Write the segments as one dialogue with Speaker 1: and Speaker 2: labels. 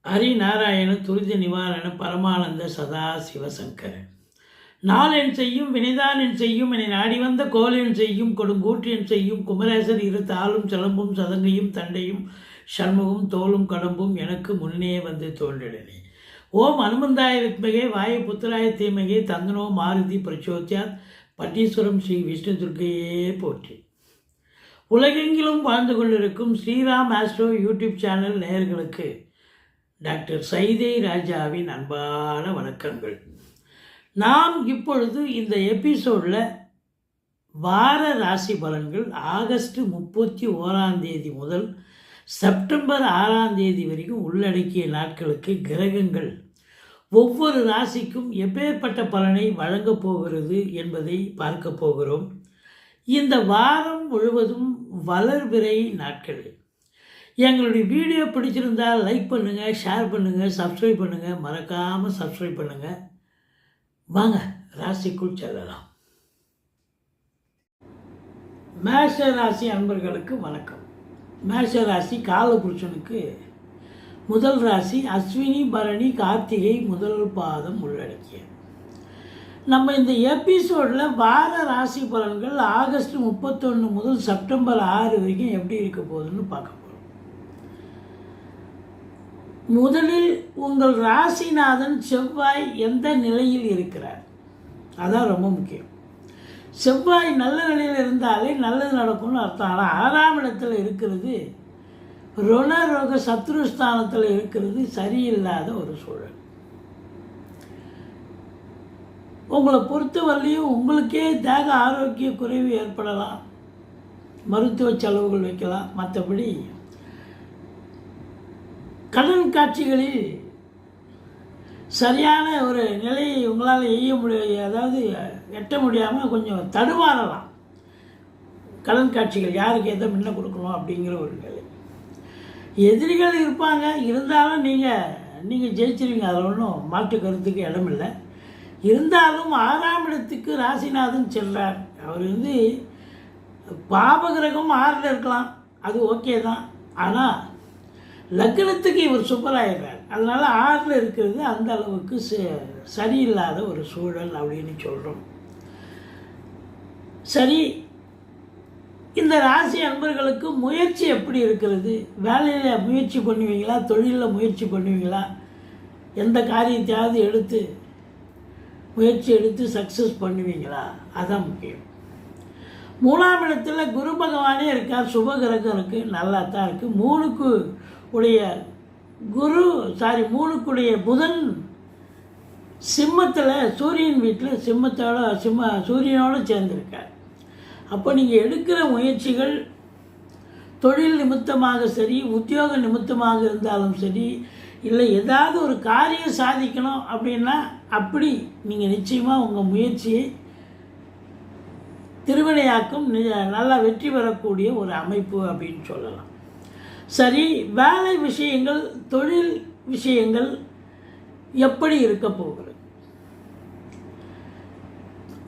Speaker 1: ஹரிநாராயண துரித நிவாரண பரமானந்த சதா சிவசங்கர நாளென் செய்யும் வினைதான் என் செய்யும் என்னை நாடி வந்த கோலென் செய்யும் கொடுங்கூற்றியன் செய்யும் குமரேசர் இரு தாளும் சிலம்பும் சதங்கையும் தண்டையும் சண்முகம் தோளும் கடம்பும் எனக்கு முன்னே வந்து தோன்றிடனே. ஓம் அனுமந்தாய வித்மகே வாய புத்திராய தீமகே தந்தனோ மாருதி பிரச்சோத்யாத் பட்டீஸ்வரம் ஸ்ரீ விஷ்ணு துர்க்கையே போற்றி. உலகெங்கிலும் வாழ்ந்து கொண்டிருக்கும் ஸ்ரீராம் ஆஸ்ட்ரோ யூடியூப் சேனல் நேயர்களுக்கு டாக்டர் சைதை ராஜாவின் அன்பான வணக்கங்கள். நாம் இப்பொழுது இந்த எபிசோடில் வார ராசி பலன்கள் ஆகஸ்ட் 31 முதல் செப்டம்பர் 6 வரைக்கும் உள்ளடக்கிய நாட்களுக்கு கிரகங்கள் ஒவ்வொரு ராசிக்கும் எப்பேற்பட்ட பலனை வழங்கப் போகிறது என்பதை பார்க்க போகிறோம். இந்த வாரம் முழுவதும் வளர்பிறை நாட்கள். எங்களுடைய வீடியோ பிடிச்சிருந்தால் லைக் பண்ணுங்கள், ஷேர் பண்ணுங்கள், சப்ஸ்கிரைப் பண்ணுங்கள், மறக்காமல் சப்ஸ்கிரைப் பண்ணுங்கள். வாங்க ராசிக்குள் செல்லலாம். மேஷ ராசி அன்பர்களுக்கு வணக்கம். மேஷ ராசி காலபுருஷனுக்கு முதல் ராசி அஸ்வினி பரணி கார்த்திகை முதல் பாதம் உள்ளடக்கிய. நம்ம இந்த எபிசோடில் வார ராசி பலன்கள் ஆகஸ்ட் 31 முதல் செப்டம்பர் 6 வரைக்கும் எப்படி இருக்க போகுதுன்னு பார்க்க போகிறோம். முதலில் உங்கள் ராசிநாதன் செவ்வாய் எந்த நிலையில் இருக்கிறார், அதான் ரொம்ப முக்கியம். செவ்வாய் நல்ல நிலையில் இருந்தாலே நல்லது நடக்கும்னு அர்த்தம். ஆனால் 6ஆம் இடத்துல இருக்கிறது ருணரோக சத்ருஸ்தானத்தில் இருக்கிறது சரியில்லாத ஒரு சூழல். உங்களை பொறுத்தவரையிலையும் உங்களுக்கே தேக ஆரோக்கிய குறைவு ஏற்படலாம், மருத்துவ செலவுகள் வைக்கலாம். மற்றபடி கடன் காட்சிகளில் சரியான ஒரு நிலையை உங்களால் அதாவது எட்ட முடியாமல் கொஞ்சம் தடுமாறலாம். கடன் காட்சிகள் யாருக்கு எதை முன்ன கொடுக்கணும் அப்படிங்கிற ஒரு நிலை. எதிரிகள் இருப்பாங்க, இருந்தாலும் நீங்கள் ஜெயிச்சிருவீங்க, அதில் ஒன்றும் மாற்று கருத்துக்கு இடமில்லை. இருந்தாலும் 6ஆம் இடத்துக்கு ராசிநாதன் செல்றார். அவர் பாபகிரகம் 6ல் இருக்கலாம், அது ஓகே தான். ஆனால் லக்னத்துக்கு இவர் சூப்பராகிறார். அதனால் 6ல் இருக்கிறது அந்த அளவுக்கு சரியில்லாத ஒரு சூழல் அப்படின்னு சொல்கிறோம். சரி, இந்த ராசி அன்பர்களுக்கு முயற்சி எப்படி இருக்கிறது? வேலையில் முயற்சி பண்ணுவீங்களா, தொழிலில் முயற்சி பண்ணுவீங்களா? எந்த காரியத்தையாவது முயற்சி எடுத்து சக்ஸஸ் பண்ணுவீங்களா? அதான் முக்கியம். 3ஆம் இடத்துல குரு பகவானே இருக்கார், சுபகிரகம் இருக்குது, நல்லா தான் இருக்குது. 3க்குடைய புதன் சிம்மத்தில் சூரியன் வீட்டில் சூரியனோடு சேர்ந்திருக்கார். அப்போ நீங்கள் எடுக்கிற முயற்சிகள் தொழில் நிமித்தமாக சரி, உத்தியோக நிமித்தமாக இருந்தாலும் சரி, இல்லை ஏதாவது ஒரு காரியம் சாதிக்கணும் அப்படின்னா அப்படி நீங்கள் நிச்சயமாக உங்கள் முயற்சியை திருவினையாக்கும் நல்லா வெற்றி பெறக்கூடிய ஒரு அமைப்பு அப்படின்னு சொல்லலாம். சரி, வேலை விஷயங்கள் தொழில் விஷயங்கள் எப்படி இருக்க போகிறது?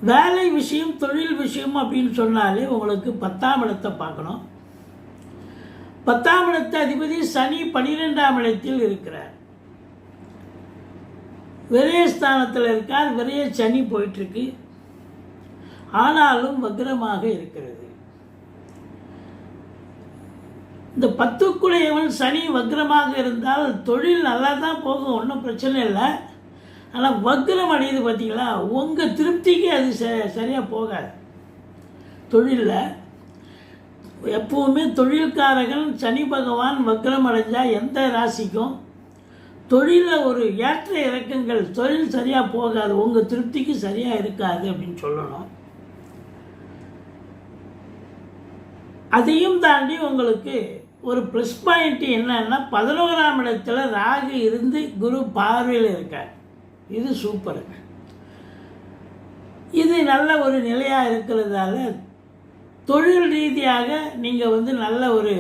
Speaker 1: வேலை விஷயம் தொழில் விஷயம் அப்படின்னு சொன்னாலே உங்களுக்கு 10ஆம் இடத்தை பார்க்கணும். 10ஆம் இடத்த அதிபதி சனி 12ஆம் இடத்தில் இருக்கிறார், விரயஸ்தானத்தில் இருக்கார். விரய சனி போயிட்டுருக்கு, ஆனாலும் வக்ரமாக இருக்கிறது. இந்த 10க்குடையவன் சனி வக்ரமாக இருந்தால் தொழில் நல்லா தான் போகும், ஒன்றும் பிரச்சனை இல்லை. ஆனால் வக்ரம் அடையுது பார்த்தீங்களா, உங்கள் திருப்திக்கு அது சரியாக போகாது. தொழிலில் எப்பவுமே தொழில்காரகன் சனி பகவான் வக்ரம் அடைஞ்சால் எந்த ராசிக்கும் தொழிலில் ஒரு ஏற்ற இறக்கங்கள், தொழில் சரியாக போகாது, உங்கள் திருப்திக்கு சரியாக இருக்காது அப்படின்னு சொல்லணும். அதையும் தாண்டி உங்களுக்கு ஒரு ப்ளஸ் பாயிண்ட் என்னன்னா 11ஆம் இடத்துல ராகு இருந்து குரு பார்வையில் இருக்கார். இது சூப்பருங்க. இது நல்ல ஒரு நிலையாக இருக்கிறதால தொழில் ரீதியாக நீங்கள் நல்ல ஒரு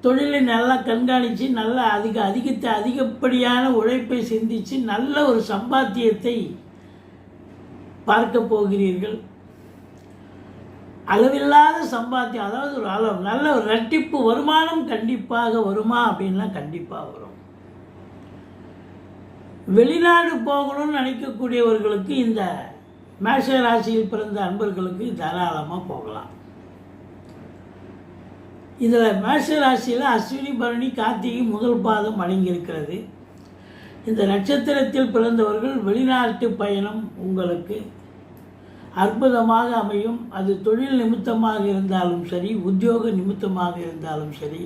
Speaker 1: தொழிலை நல்லா கண்காணித்து நல்லா அதிகப்படியான உழைப்பை சிந்தித்து நல்ல ஒரு சம்பாத்தியத்தை பார்க்க போகிறீர்கள். அளவில்லாத சம்பாத்தியம், அதாவது ஒரு நல்ல ஒரு இரட்டிப்பு வருமானம் கண்டிப்பாக வருமா அப்படின்லாம் கண்டிப்பாக வரும். வெளிநாடு போகணும்னு நினைக்கக்கூடியவர்களுக்கு, இந்த மேஷ ராசியில் பிறந்த அன்பர்களுக்கு தாராளமாக போகலாம். இதில் மேஷ ராசியில் அஸ்வினி, பரணி, கார்த்திகை முதல் பாதம் அடங்கியிருக்கிறது. இந்த நட்சத்திரத்தில் பிறந்தவர்கள் வெளிநாட்டு பயணம் உங்களுக்கு அற்புதமாக அமையும். அது தொழில் நிமித்தமாக இருந்தாலும் சரி, உத்தியோக நிமித்தமாக இருந்தாலும் சரி,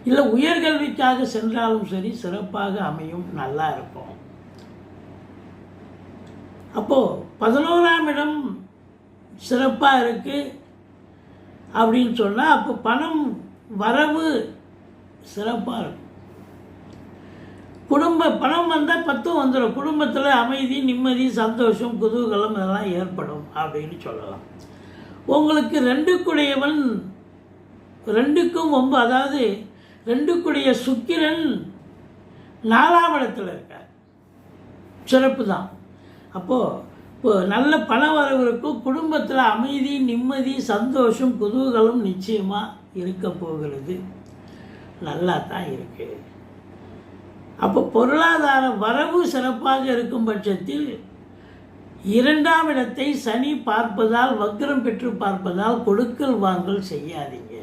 Speaker 1: இல்லை உயர்கல்விக்காக சென்றாலும் சரி, சிறப்பாக அமையும், நல்லா இருக்கும். அப்போது 11ஆம் இடம் சிறப்பாக இருக்குது அப்படின்னு சொன்னால், அப்போ பணம் வரவு சிறப்பாக இருக்கும். பணம் வந்தால் 10 வந்துடும். குடும்பத்தில் அமைதி, நிம்மதி, சந்தோஷம், குதூகலம் இதெல்லாம் ஏற்படும் அப்படின்னு சொல்லலாம். உங்களுக்கு 2க்குடையவன் 2க்கும் 9, அதாவது 2க்குடைய சுக்கிரன் 4ஆம் இடத்துல இருக்கார். சிறப்பு தான். அப்போது இப்போ நல்ல பண வரவு இருக்கும். குடும்பத்தில் அமைதி, நிம்மதி, சந்தோஷம், குதூகலம் நிச்சயமாக இருக்க போகிறது. நல்லா தான் இருக்குது. அப்போ பொருளாதார வரவு சிறப்பாக இருக்கும் பட்சத்தில் 2ஆம் இடத்தை சனி பார்ப்பதால், வக்ரம் பெற்று பார்ப்பதால் கொடுக்கல் வாங்கல் செய்யாதீங்க,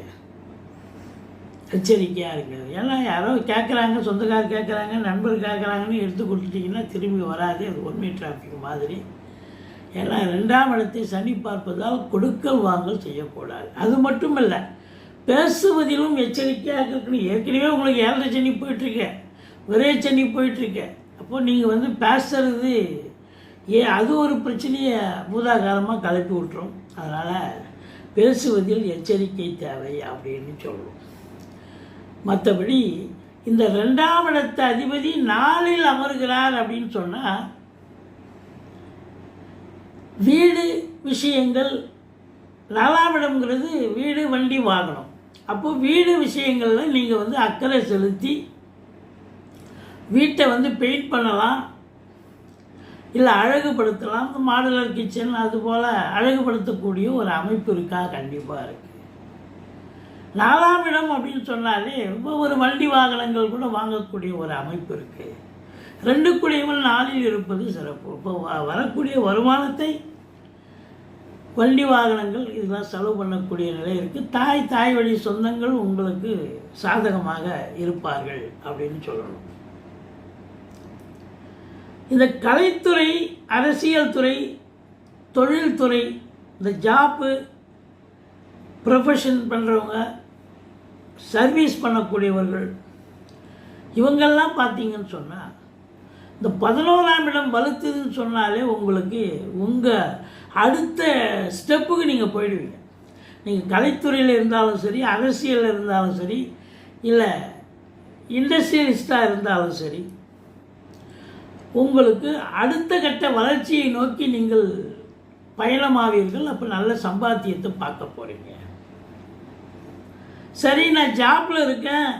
Speaker 1: எச்சரிக்கையாக இருக்குது. ஏன்னா யாரோ கேட்குறாங்க, சொந்தக்காரர் கேட்குறாங்க, நண்பர் கேட்குறாங்கன்னு எடுத்து கொடுத்துட்டிங்கன்னா திரும்பி வராது. அது ஒன்மை டிராஃபிக் மாதிரி. ஏன்னா 2ஆம் இடத்தை சனி பார்ப்பதால் கொடுக்கல் வாங்கல் செய்யக்கூடாது. அது மட்டும் இல்லை, பேசுவதிலும் எச்சரிக்கையாக இருக்கணும். ஏற்கனவே உங்களுக்கு 7.5 சனி போயிட்டுருக்கேன், ஒரே சனி போயிட்டுருக்கேன். அப்போது நீங்கள் பேசுகிறது அது ஒரு பிரச்சனையை பூதாகாரமாக கலப்பி விட்டுரும். அதனால் பேசுவதில் எச்சரிக்கை தேவை அப்படின்னு சொல்லுவோம். மற்றபடி இந்த 2ஆம் இடத்த அதிபதி 4இல் அமர்கிறார் அப்படின்னு சொன்னால், வீடு விஷயங்கள், 4ஆம் இடம்ங்கிறது வீடு, வண்டி, வாகனம். அப்போது வீடு விஷயங்களில் நீங்கள் அக்கறை செலுத்தி வீட்டை பெயிண்ட் பண்ணலாம், இல்லை அழகுபடுத்தலாம். மாடுலர் கிச்சன் அதுபோல் அழகுபடுத்தக்கூடிய ஒரு அமைப்பு இருக்கா? கண்டிப்பாக இருக்குது. 4ஆம் இடம் அப்படின்னு சொன்னாலே ஒரு வண்டி வாகனங்கள் கூட வாங்கக்கூடிய ஒரு அமைப்பு இருக்குது. 2க்குடையவன் 4இல் இருப்பது சிறப்பு. இப்போ வரக்கூடிய வருமானத்தை வண்டி வாகனங்கள் இதெல்லாம் செலவு பண்ணக்கூடிய நிலை இருக்குது. தாய் வழி சொந்தங்கள் உங்களுக்கு சாதகமாக இருப்பார்கள் அப்படின்னு சொல்லணும். இந்த கலைத்துறை, அரசியல் துறை, தொழில்துறை, இந்த ஜாப்பு ப்ரொஃபஷன் பண்ணுறவங்க, சர்வீஸ் பண்ணக்கூடியவர்கள், இவங்கெல்லாம் பார்த்தீங்கன்னு சொன்னால் இந்த 11ஆம் இடம் வலுத்துதுன்னு சொன்னாலே உங்களுக்கு உங்கள் அடுத்த ஸ்டெப்புக்கு நீங்கள் போயிடுவீங்க. நீங்கள் கலைத்துறையில் இருந்தாலும் சரி, அரசியலில் இருந்தாலும் சரி, இல்லை இண்டஸ்ட்ரியலிஸ்டாக இருந்தாலும் சரி, உங்களுக்கு அடுத்த கட்ட வளர்ச்சியை நோக்கி நீங்கள் பயணமாவீர்கள். அப்போ நல்ல சம்பாத்தியத்தை பார்க்க போகிறீங்க. சரி, நான் ஜாப்பில் இருக்கேன்,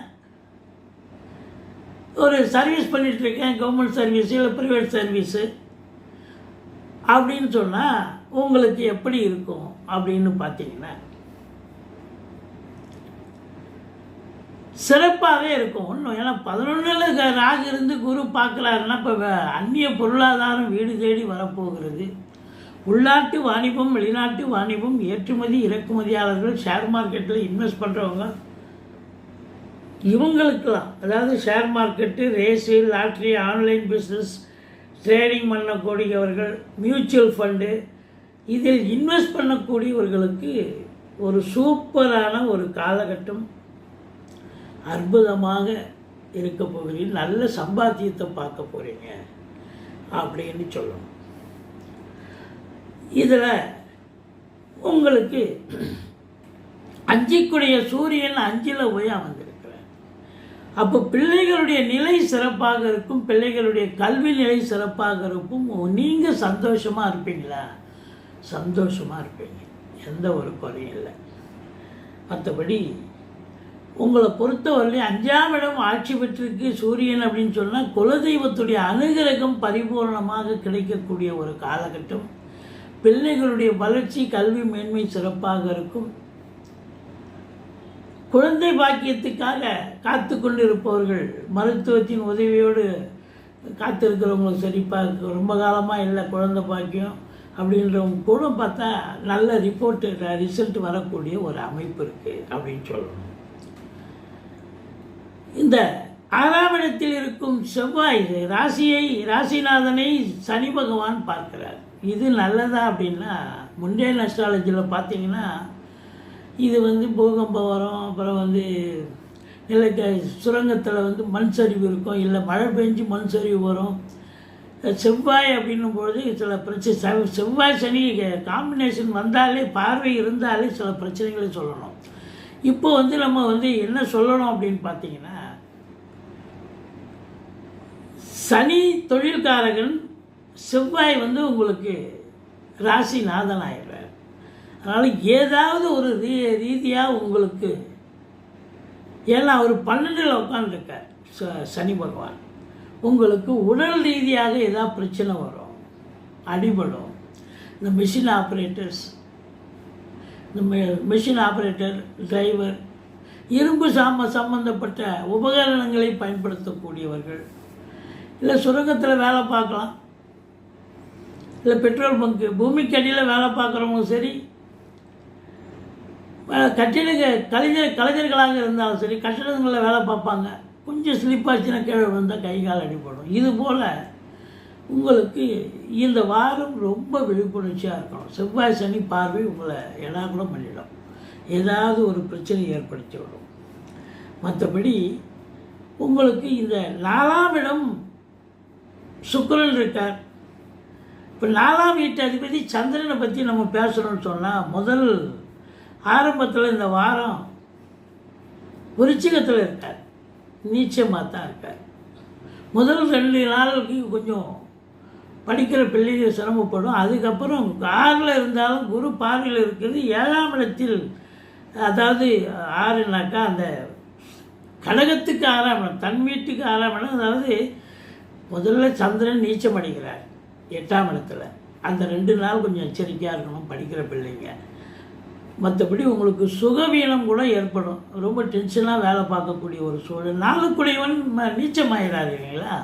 Speaker 1: ஒரு சர்வீஸ் பண்ணிகிட்ருக்கேன், கவர்மெண்ட் சர்வீஸு இல்லை ப்ரைவேட் சர்வீஸு அப்படின்னு சொன்னால் உங்களுக்கு எப்படி இருக்கும் அப்படின்னு பார்த்தீங்கன்னா, சிறப்பாகவே இருக்கும். ஒன்றும் ஏன்னா 11ல் ராகு இருந்து குரு பார்க்குறாருன்னா, இப்போ அந்நிய பொருளாதாரம் வீடு தேடி வரப்போகிறது. உள்நாட்டு வாணிபம், வெளிநாட்டு வாணிபம், ஏற்றுமதி இறக்குமதியாளர்கள், ஷேர் மார்க்கெட்டில் இன்வெஸ்ட் பண்ணுறவங்க, இவங்களுக்கெல்லாம், அதாவது share market, race, lottery, online business, trading பண்ணக்கூடியவர்கள், மியூச்சுவல் ஃபண்டு, இதில் இன்வெஸ்ட் பண்ணக்கூடியவர்களுக்கு ஒரு சூப்பரான ஒரு காலகட்டம் அற்புதமாக இருக்க போகிறீங்க. நல்ல சம்பாத்தியத்தை பார்க்க போகிறீங்க அப்படின்னு சொல்லணும். இதில் உங்களுக்கு 5க்குடைய சூரியன் 5ல் போய் அமர்ந்திருக்கிறார். அப்போ பிள்ளைகளுடைய நிலை சிறப்பாக இருக்கும், பிள்ளைகளுடைய கல்வி நிலை சிறப்பாக இருக்கும். நீங்கள் சந்தோஷமாக இருப்பீங்களா? சந்தோஷமாக இருப்பீங்க, எந்த ஒரு குறையும் இல்லை. மற்றபடி உங்களை பொறுத்தவரையிலும் 5ஆம் இடம் ஆட்சி பெற்றிருக்கு சூரியன் அப்படின்னு சொன்னால், குலதெய்வத்துடைய அனுகிரகம் பரிபூர்ணமாக கிடைக்கக்கூடிய ஒரு காலகட்டம். பிள்ளைகளுடைய வளர்ச்சி, கல்வி மேன்மை சிறப்பாக இருக்கும். குழந்தை பாக்கியத்துக்காக காத்து கொண்டு இருப்பவர்கள் மருத்துவத்தின் உதவியோடு காத்திருக்கிறவங்களுக்கு சரி, ரொம்ப காலமாக இல்லை குழந்தை பாக்கியம் அப்படின்றவங்க கூட பார்த்தா நல்ல ரிசல்ட் வரக்கூடிய ஒரு அமைப்பு இருக்குது அப்படின்னு சொல்லணும். இந்த 6ஆம் இடத்தில் இருக்கும் செவ்வாய் ராசிநாதனை சனி பகவான் பார்க்கிறார். இது நல்லதா அப்படின்னா, முண்டேன் அஸ்ட்ராலஜியில் பார்த்தீங்கன்னா இது பூகம்பம் வரும், அப்புறம் சுரங்கத்தில் மண் சரிவு இருக்கும், இல்லை மழை பெஞ்சு மண் சரிவு வரும். செவ்வாய் அப்படின்னும்போது சில பிரச்சனை, செவ்வாய் சனி காம்பினேஷன் வந்தாலே, பார்வை இருந்தாலே சில பிரச்சனைகளை சொல்லணும். இப்போ நம்ம என்ன சொல்லணும் அப்படின்னு பார்த்தீங்கன்னா, சனி தொழில்காரகன், செவ்வாய் உங்களுக்கு ராசிநாதன் ஆயிடுறார். அதனால் ஏதாவது ஒரு ரீதியாக உங்களுக்கு, ஏன்னா அவர் 12ல் உட்காந்துருக்கார் சனி பகவான், உங்களுக்கு உடல் ரீதியாக ஏதாவது பிரச்சனை வரும், அடிபடும். இந்த மிஷின் ஆப்ரேட்டர், டிரைவர், இரும்பு சம்பந்தப்பட்ட உபகரணங்களை பயன்படுத்தக்கூடியவர்கள், இல்லை சுரங்கத்தில் வேலை பார்க்கலாம், இல்லை பெட்ரோல் பங்கு, பூமிக்கு அடியில் வேலை பார்க்குறவங்களும் சரி, கலைஞர்களாக இருந்தாலும் சரி, கட்டடங்களில் வேலை பார்ப்பாங்க, கொஞ்சம் ஸ்லிப்பாச்சுன்னா கீழே வந்தால் கை கால் அடிபடும். இதுபோல் உங்களுக்கு இந்த வாரம் ரொம்ப விழிப்புணர்ச்சியாக இருக்கணும். செவ்வாய் சனி பார்வை உங்களை கூட பண்ணிடும், ஏதாவது ஒரு பிரச்சனை ஏற்படுத்தி விடும். மற்றபடி உங்களுக்கு இந்த 4ஆம் இடம் சுக்கிரன் இருக்கார். இப்போ 4ஆம் வீட்டு அதிபதி சந்திரனை பற்றி நம்ம பேசணும்னு சொன்னால், முதல் ஆரம்பத்தில் இந்த வாரம் விருச்சிகத்தில் இருக்கார், நீச்சமாக தான் இருக்கார். முதல் 2 நாளுக்கு கொஞ்சம் படிக்கிற பிள்ளைகள் சிரமப்படும். அதுக்கப்புறம் 6ல் இருந்தாலும் குரு பார்வையில் இருக்கிறது 7ஆம் இடத்தில், அதாவது 6னாக்கா அந்த கடகத்துக்கு 6ஆம் இடம், தன் வீட்டுக்கு 6ஆம் இடம். அதாவது முதல்ல சந்திரன் நீச்சம் அடைகிறார் 8ஆம் இடத்துல. அந்த 2 நாள் கொஞ்சம் எச்சரிக்கையாக இருக்கணும் படிக்கிற பிள்ளைங்க. மற்றபடி உங்களுக்கு சுகவீனம் கூட ஏற்படும், ரொம்ப டென்ஷனாக வேலை பார்க்கக்கூடிய ஒரு சூழல். 4க்குடையவன் நீச்சமாகிறார் இல்லைங்களா,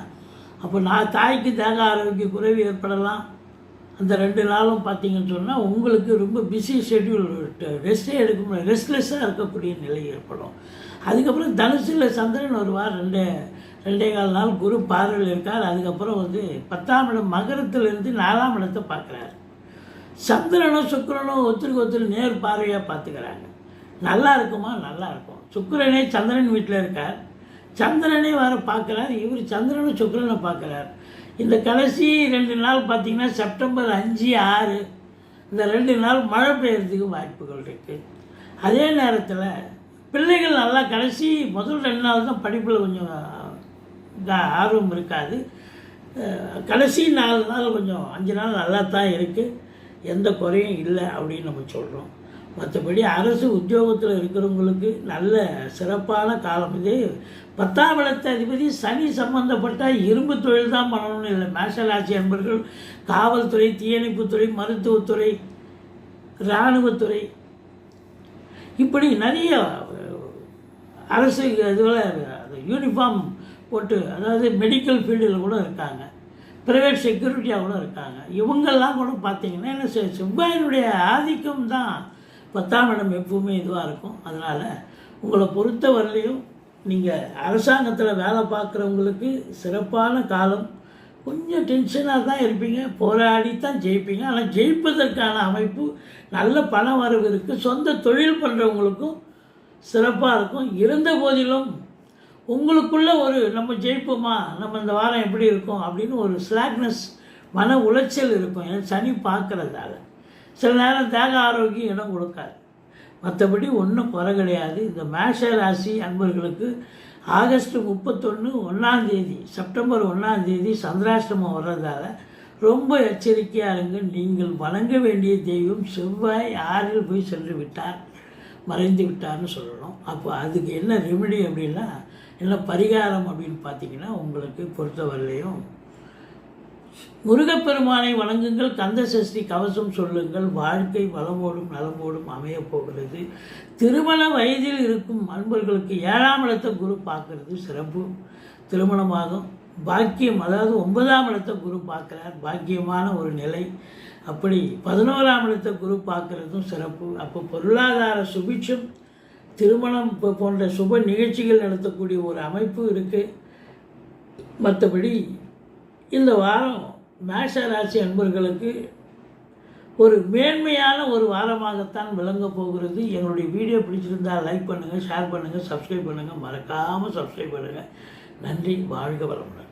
Speaker 1: அப்போ தாய்க்கு தேக ஆரோக்கிய குறைவு ஏற்படலாம். அந்த 2 நாளும் பார்த்தீங்கன்னு சொன்னால் உங்களுக்கு ரொம்ப பிஸி ஷெட்யூல், ரெஸ்ட்டே எடுக்க முடியாது, ரெஸ்ட்லெஸ்ஸாக இருக்கக்கூடிய நிலை ஏற்படும். அதுக்கப்புறம் தனுசில் சந்திரன் வருவார், 2.25 நாள் குரு பார்வையில் இருக்கார். அதுக்கப்புறம் 10ஆம் இடம் மகரத்திலிருந்து 4ஆம் இடத்தை பார்க்குறாரு. சந்திரனும் சுக்கிரனும் ஒருத்தருக்கு நேர் பார்வையாக பார்த்துக்கிறாங்க. நல்லா இருக்குமா? நல்லா இருக்கும். சுக்கிரனே சந்திரன் வீட்டில் இருக்கார், சந்திரனே வர பார்க்குறார், இவர் சந்திரனும் சுக்கிரனை பார்க்குறார். இந்த கடைசி 2 நாள் பார்த்திங்கன்னா செப்டம்பர் 5, 6 இந்த 2 நாள் மழை பெய்யறதுக்கு வாய்ப்புகள் இருக்குது. அதே நேரத்தில் பிள்ளைகள் நல்லா முதல் 2 நாள் தான் படிப்பில் கொஞ்சம் ஆர்வம் இருக்காது. கடைசி 4 நாள் கொஞ்சம் 5 நாள் நல்லா தான் இருக்குது, எந்த குறையும் இல்லை அப்படின்னு நம்ம சொல்கிறோம். மற்றபடி அரசு உத்தியோகத்தில் இருக்கிறவங்களுக்கு நல்ல சிறப்பான காலம் இது. 10ஆம் இடத்து அதிபதி சனி சம்பந்தப்பட்ட இரும்பு தொழில் தான் பண்ணணும்னு இல்லை. மேஷராசி அன்பர்கள் காவல்துறை, தீயணைப்புத்துறை, மருத்துவத்துறை, இராணுவத்துறை, இப்படி நிறைய அரசு இதில் யூனிஃபார்ம் போட்டு, அதாவது மெடிக்கல் ஃபீல்டில் கூட இருக்காங்க, ப்ரைவேட் செக்யூரிட்டியாக கூட இருக்காங்க. இவங்கெல்லாம் கூட பார்த்திங்கன்னா என்ன, செவ்வாயினுடைய ஆதிக்கம் தான் 10ஆம் இடம் எப்பவுமே இதுவாக இருக்கும். அதனால் உங்களை பொறுத்த வரலையும் நீங்கள் அரசாங்கத்தில் வேலை பார்க்குறவங்களுக்கு சிறப்பான காலம். கொஞ்சம் டென்ஷனாக தான் இருப்பீங்க, போராடி தான் ஜெயிப்பீங்க. ஆனால் ஜெயிப்பதற்கான அமைப்பு, நல்ல பண வரவு இருக்குது. சொந்த தொழில் பண்ணுறவங்களுக்கும் சிறப்பாக இருக்கும். இருந்த போதிலும் உங்களுக்குள்ள நம்ம ஜெயிப்போமா, நம்ம இந்த வாரம் எப்படி இருக்கும் அப்படின்னு ஒரு ஸ்லாக்னஸ், மன உளைச்சல் இருக்கும். ஏன்னா சனி பார்க்குறதால சில நேரம் தேக ஆரோக்கியம் இடம் கொடுக்காது. மற்றபடி ஒன்றும் குறை கிடையாது. இந்த மேஷ ராசி அன்பர்களுக்கு ஆகஸ்ட் 31, 1ஆம் தேதி, செப்டம்பர் 1ஆம் தேதி சந்திராஷ்டமம் வர்றதால ரொம்ப எச்சரிக்கையாக இருங்க. நீங்கள் வணங்க வேண்டிய தெய்வம் செவ்வாய் 6ல் போய் சென்று விட்டார், மறைந்து விட்டார்னு சொல்லணும். அப்போ அதுக்கு என்ன ரெமெடி அப்படின்னா, என்ன பரிகாரம் அப்படின்னு பார்த்தீங்கன்னா, உங்களுக்கு பொறுத்தவரையிலையும் முருகப்பெருமானை வணங்குங்கள், கந்த சஷ்டி கவசம் சொல்லுங்கள், வாழ்க்கை வளமோடும் நலமோடும் அமையப் போகிறது. திருமண வயதில் இருக்கும் அன்பர்களுக்கு 7ஆம் இடத்தை குரு பார்க்கறது சிறப்பு. திருமணமாகும். பாக்கியம், அதாவது 9ஆம் இடத்தை குரு பார்க்குறார், பாக்கியமான ஒரு நிலை. அப்படி 11ஆம் இடத்தை குரு பார்க்குறதும் சிறப்பு. அப்போ பொருளாதார சுபிட்சம், திருமணம் போன்ற சுப நிகழ்ச்சிகள் நடத்தக்கூடிய ஒரு அமைப்பு இருக்குது. மற்றபடி இந்த வாரம் மேஷ ராசி அன்பர்களுக்கு ஒரு மேன்மையான ஒரு வாரமாகத்தான் விளங்கப் போகிறது. எங்களுடைய வீடியோ பிடிச்சிருந்தால் லைக் பண்ணுங்கள், ஷேர் பண்ணுங்கள், சப்ஸ்கிரைப் பண்ணுங்கள், மறக்காமல் சப்ஸ்கிரைப் பண்ணுங்கள். நன்றி. வாழ்க வளமுடன்.